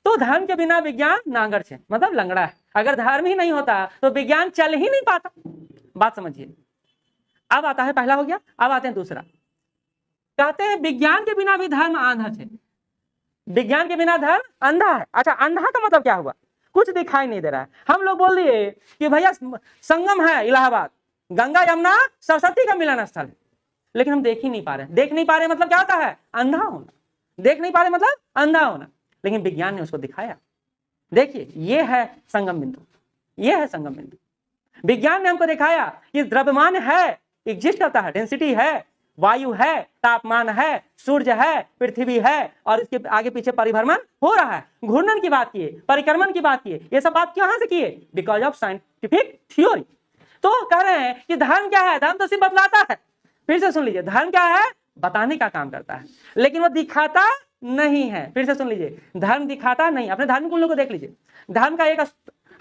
तो धर्म के बिना विज्ञान नांगर छे, मतलब लंगड़ा है। अगर धर्म ही नहीं होता तो विज्ञान चल ही नहीं पाता। बात समझिए। अब आता है, पहला हो गया, अब आते हैं दूसरा। कहते हैं विज्ञान के बिना भी धर्म आंधा है। विज्ञान के बिना धर्म अंधा है। अच्छा, अंधा का मतलब क्या हुआ? कुछ दिखाई नहीं दे रहा है। हम लोग बोल दिए कि भैया संगम है इलाहाबाद, गंगा यमुना सरस्वती का मिलन स्थल है, लेकिन हम देख ही नहीं पा रहे। देख नहीं पा रहे मतलब क्या होता है? अंधा होना। देख नहीं पा रहे मतलब अंधा होना। लेकिन विज्ञान ने उसको दिखाया। देखिए, ये है संगम बिंदु, ये है संगम बिंदु। विज्ञान ने हमको दिखाया कि द्रव्यमान है, एग्जिस्ट करता है, डेंसिटी है, वायु है, तापमान है, सूर्य है, पृथ्वी है, और इसके आगे पीछे परिभ्रमण हो रहा है। घूर्णन की बात किए, परिक्रमण की बात किए, ये सब बात कहां से किए? Because of scientific theory. तो कह रहे हैं कि धर्म क्या है? धर्म तो सिर्फ बतलाता है। फिर से सुन लीजिए, धर्म क्या है? बताने का काम करता है, लेकिन वो दिखाता नहीं है। फिर से सुन लीजिए, धर्म दिखाता नहीं। अपने धार्मिक मूल्यों को देख लीजिए। धर्म का एक,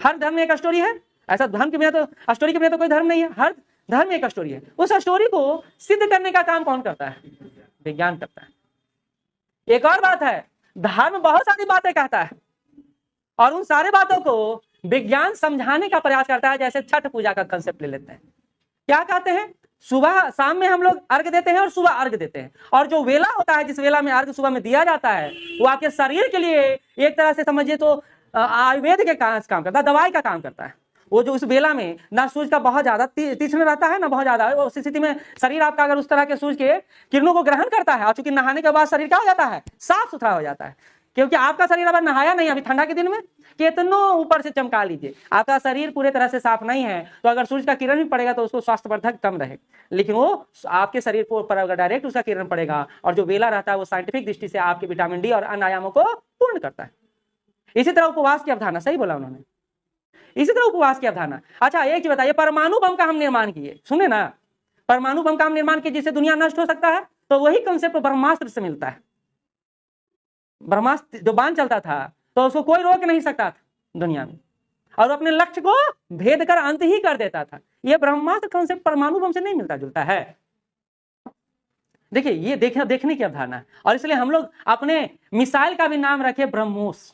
हर धर्म में एक स्टोरी है। ऐसा धर्म के बिना तो, स्टोरी के बिना तो कोई धर्म नहीं है। हर धर्म में एक स्टोरी है। उस स्टोरी को सिद्ध करने का काम कौन करता है? विज्ञान करता है। एक और बात है, धर्म बहुत सारी बातें कहता है और उन सारी बातों को विज्ञान समझाने का प्रयास करता है। जैसे छठ पूजा का कंसेप्ट ले लेते हैं। क्या कहते हैं? सुबह शाम में हम लोग अर्घ देते हैं और सुबह अर्घ देते हैं, और जो वेला होता है, जिस वेला में अर्घ सुबह में दिया जाता है, वो आपके शरीर के लिए एक तरह से समझिए तो आयुर्वेद के काम करता है, दवाई का काम करता है। वो जो उस वेला में ना सूर्य का बहुत ज्यादा तीक्ष्ण रहता है, ना बहुत ज्यादा, उस स्थिति में शरीर आपका अगर उस तरह के सूर्य के किरणों को ग्रहण करता है, और चूंकि नहाने के बाद शरीर क्या हो जाता है? साफ सुथरा हो जाता है। क्योंकि आपका शरीर अगर नहाया नहीं, अभी ठंडा के दिन में कितनों ऊपर से चमका लीजिए, आपका शरीर पूरे तरह से साफ नहीं है, तो अगर सूर्य का किरण भी पड़ेगा तो उसको स्वास्थ्यवर्धक कम रहे। लेकिन वो आपके शरीर को ऊपर अगर डायरेक्ट उसका किरण पड़ेगा, और जो वेला रहता है वो साइंटिफिक दृष्टि से आपके विटामिन डी और अन्य आयामों को पूर्ण करता है। इसी तरह उपवास की अवधारणा, सही बोला उन्होंने, इसी तरह उपवास की अवधारणा। अच्छा, एक चीज बताइए, परमाणु बम का हम निर्माण किए, सुने ना, परमाणु बम का हम निर्माण किए जिससे दुनिया नष्ट हो सकता है, तो वही कंसेप्ट ब्रह्मास्त्र से मिलता है। ब्रह्मास्त्र जो बाण चलता था, तो उसको कोई रोक नहीं सकता था दुनिया में, और अपने लक्ष्य को भेद कर अंत ही कर देता था। यह ब्रह्मास्त्र कंसेप्ट परमाणु बम से नहीं मिलता जुलता है। देखिए, ये देखने की अवधारणा है, और इसलिए हम लोग अपने मिसाइल का भी नाम रखे ब्रह्मोस।